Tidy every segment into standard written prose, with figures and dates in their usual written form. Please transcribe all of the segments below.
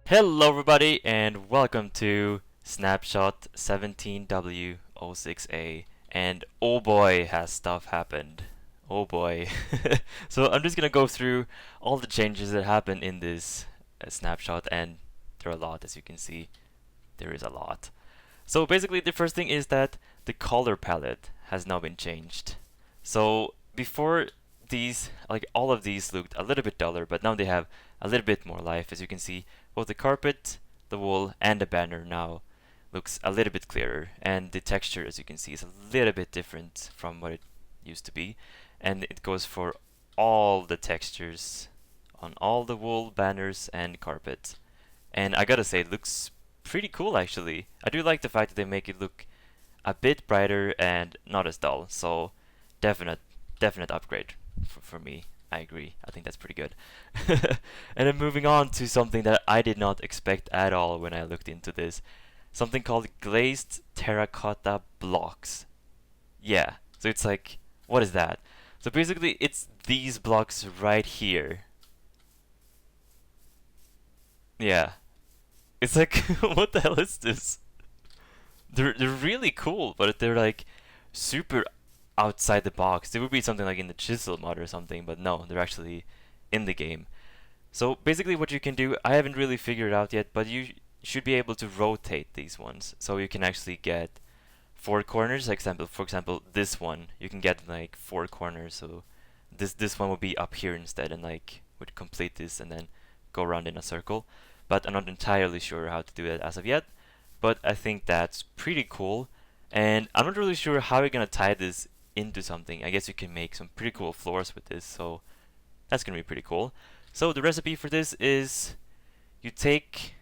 Hello everybody and welcome to Snapshot 17w06a, and oh boy has stuff happened. Oh boy. So I'm just gonna go through all the changes that happened in this snapshot, and there are a lot. As you can see, there is a lot. So basically the first thing is that the color palette has now been changed. So before, these, like all of these, looked a little bit duller, but now they have a little bit more life. As you can see, both the carpet, the wool, and the banner now looks a little bit clearer, and the texture, as you can see, is a little bit different from what it used to be, and it goes for all the textures on all the wool, banners, and carpet. And I gotta say, it looks pretty cool actually. I do like the fact that they make it look a bit brighter and not as dull, so definite upgrade for me. I agree. I think that's pretty good. And then moving on to something that I did not expect at all when I looked into this. Something called Glazed Terracotta blocks. Yeah, so it's like, what is that? So basically it's these blocks right here. Yeah. It's like, what the hell is this? They're really cool, but they're like super outside the box. It would be something like in the chisel mod or something, but no, they're actually in the game. So basically what you can do, I haven't really figured it out yet, but you should be able to rotate these ones. So you can actually get 4 corners. For example, this one, you can get like 4 corners. So this one would be up here instead, and like would complete this and then go around in a circle. But I'm not entirely sure how to do it as of yet. But I think that's pretty cool. And I'm not really sure how you're gonna tie this into something. I guess you can make some pretty cool floors with this, so that's gonna be pretty cool. So the recipe for this is you take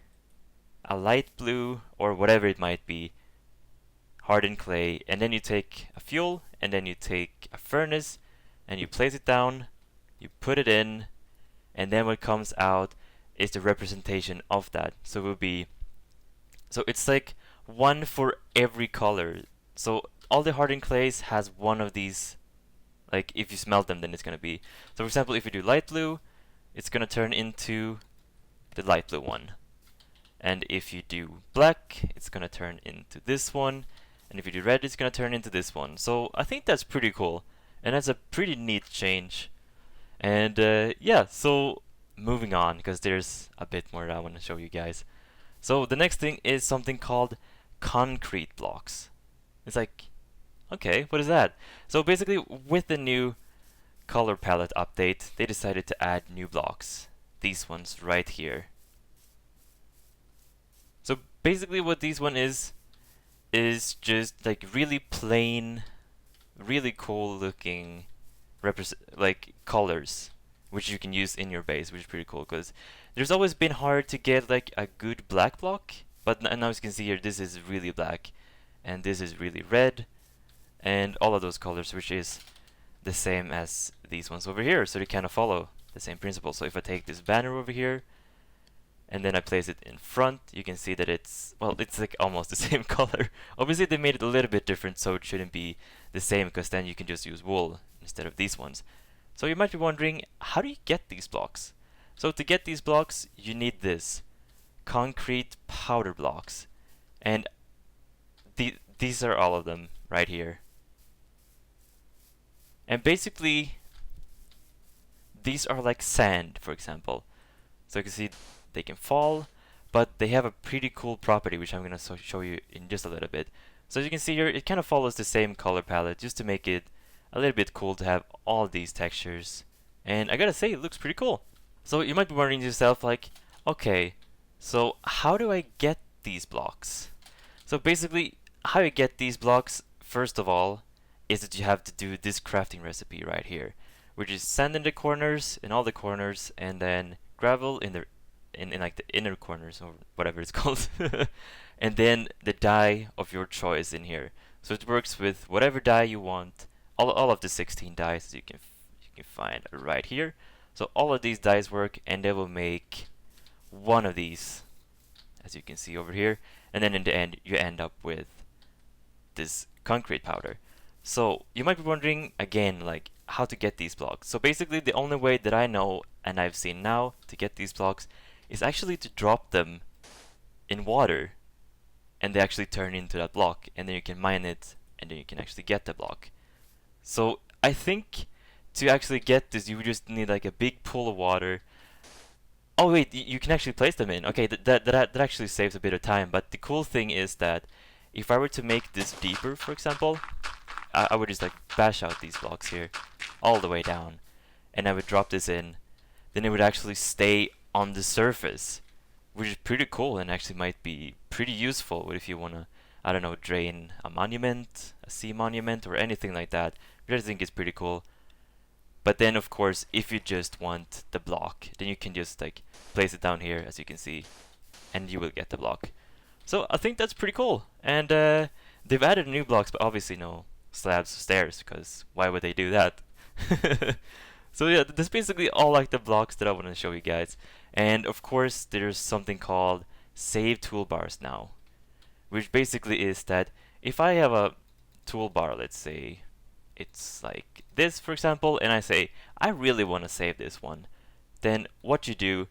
a light blue or whatever it might be, hardened clay, and then you take a fuel, and then you take a furnace, and you place it down, you put it in, and then what comes out is the representation of that. So it will be, so it's like one for every color. So all the hardened clays has one of these. Like if you smelt them, then it's gonna be. So for example, if you do light blue, it's gonna turn into the light blue one. And if you do black, it's gonna turn into this one. And if you do red, it's gonna turn into this one. So I think that's pretty cool, and that's a pretty neat change. And yeah, so moving on, because there's a bit more that I want to show you guys. So the next thing is something called concrete blocks. It's like, okay, what is that? So basically, with the new color palette update, they decided to add new blocks. These ones right here. So basically what these one is just like really plain, really cool looking like colors, which you can use in your base, which is pretty cool, because there's always been hard to get like a good black block, but now as you can see here, this is really black, and this is really red, and all of those colors, which is the same as these ones over here, so they kind of follow the same principle. So if I take this banner over here, and then I place it in front, you can see that it's, well, it's like almost the same color. Obviously they made it a little bit different, so it shouldn't be the same, because then you can just use wool instead of these ones. So you might be wondering, how do you get these blocks? So to get these blocks, you need this concrete powder blocks, and these are all of them right here. And basically, these are like sand, for example. So you can see they can fall, but they have a pretty cool property, which I'm gonna show you in just a little bit. So as you can see here, it kind of follows the same color palette, just to make it a little bit cool to have all these textures. And I gotta say, it looks pretty cool. So you might be wondering to yourself, like, okay, so how do I get these blocks? So basically, how you get these blocks, first of all, is that you have to do this crafting recipe right here, which is sand in the corners, in all the corners, and then gravel in like the inner corners, or whatever it's called. And then the dye of your choice in here. So it works with whatever dye you want. All of the 16 dyes you can find right here. So all of these dyes work, and they will make one of these, as you can see over here. And then in the end, you end up with this concrete powder. So you might be wondering again, like, how to get these blocks. So basically, the only way that I know and I've seen now to get these blocks is actually to drop them in water, and they actually turn into that block, and then you can mine it, and then you can actually get the block. So I think to actually get this, you would just need like a big pool of water. Oh wait, you can actually place them in. Okay, that actually saves a bit of time. But the cool thing is that if I were to make this deeper, for example, I would just like bash out these blocks here all the way down, and I would drop this in. Then it would actually stay on the surface, which is pretty cool and actually might be pretty useful if you wanna, I don't know, drain a monument, a sea monument, or anything like that, which I think is pretty cool. But then of course, if you just want the block, then you can just like place it down here, as you can see, and you will get the block. So I think that's pretty cool. And they've added new blocks, but obviously no slabs or stairs, because why would they do that? So yeah, that's basically all like the blocks that I want to show you guys. And of course, there's something called save toolbars now, which basically is that if I have a toolbar, let's say it's like this, for example, and I say I really want to save this one, then what you do,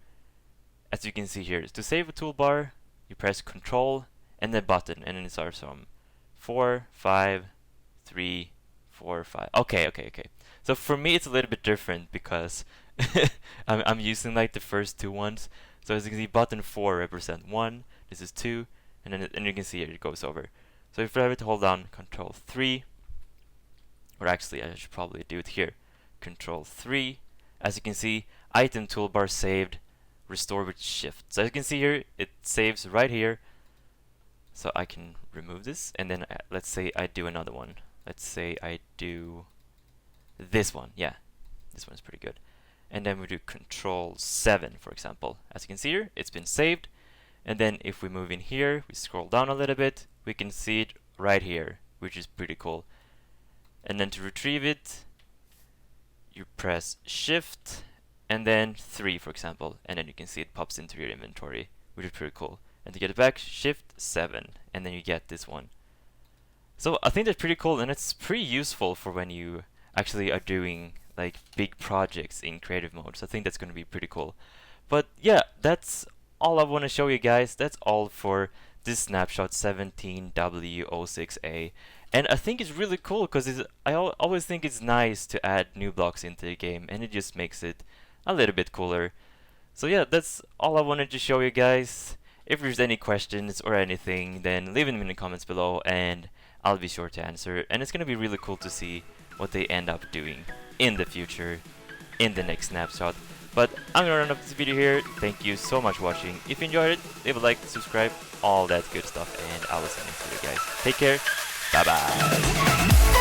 as you can see here, is to save a toolbar, you press Control and the button, and then it starts from 4, 5, 3, 4, 5. Okay. So for me, it's a little bit different because I'm using like the first two ones. So as you can see, button 4 represent 1. This is 2, and then you can see here it goes over. So if I were to hold down Control 3, or actually I should probably do it here, Control 3. As you can see, item toolbar saved, restore with Shift. So as you can see here, it saves right here. So I can remove this, and then let's say I do another one. Let's say I do this one. Yeah, this one's pretty good. And then we do Control 7, for example. As you can see here, it's been saved. And then if we move in here, we scroll down a little bit, we can see it right here, which is pretty cool. And then to retrieve it, you press Shift and then 3, for example, and then you can see it pops into your inventory, which is pretty cool. And to get it back, Shift 7, and then you get this one. So I think that's pretty cool, and it's pretty useful for when you actually are doing like big projects in creative mode. So I think that's going to be pretty cool. But yeah, that's all I want to show you guys. That's all for this Snapshot 17w06a. And I think it's really cool because I always think it's nice to add new blocks into the game, and it just makes it a little bit cooler. So yeah, that's all I wanted to show you guys. If there's any questions or anything, then leave them in the comments below and I'll be sure to answer. And it's going to be really cool to see what they end up doing in the future, in the next snapshot. But I'm going to run up this video here. Thank you so much for watching. If you enjoyed it, leave a like, subscribe, all that good stuff, and I will see you next video, guys. Take care. Bye bye.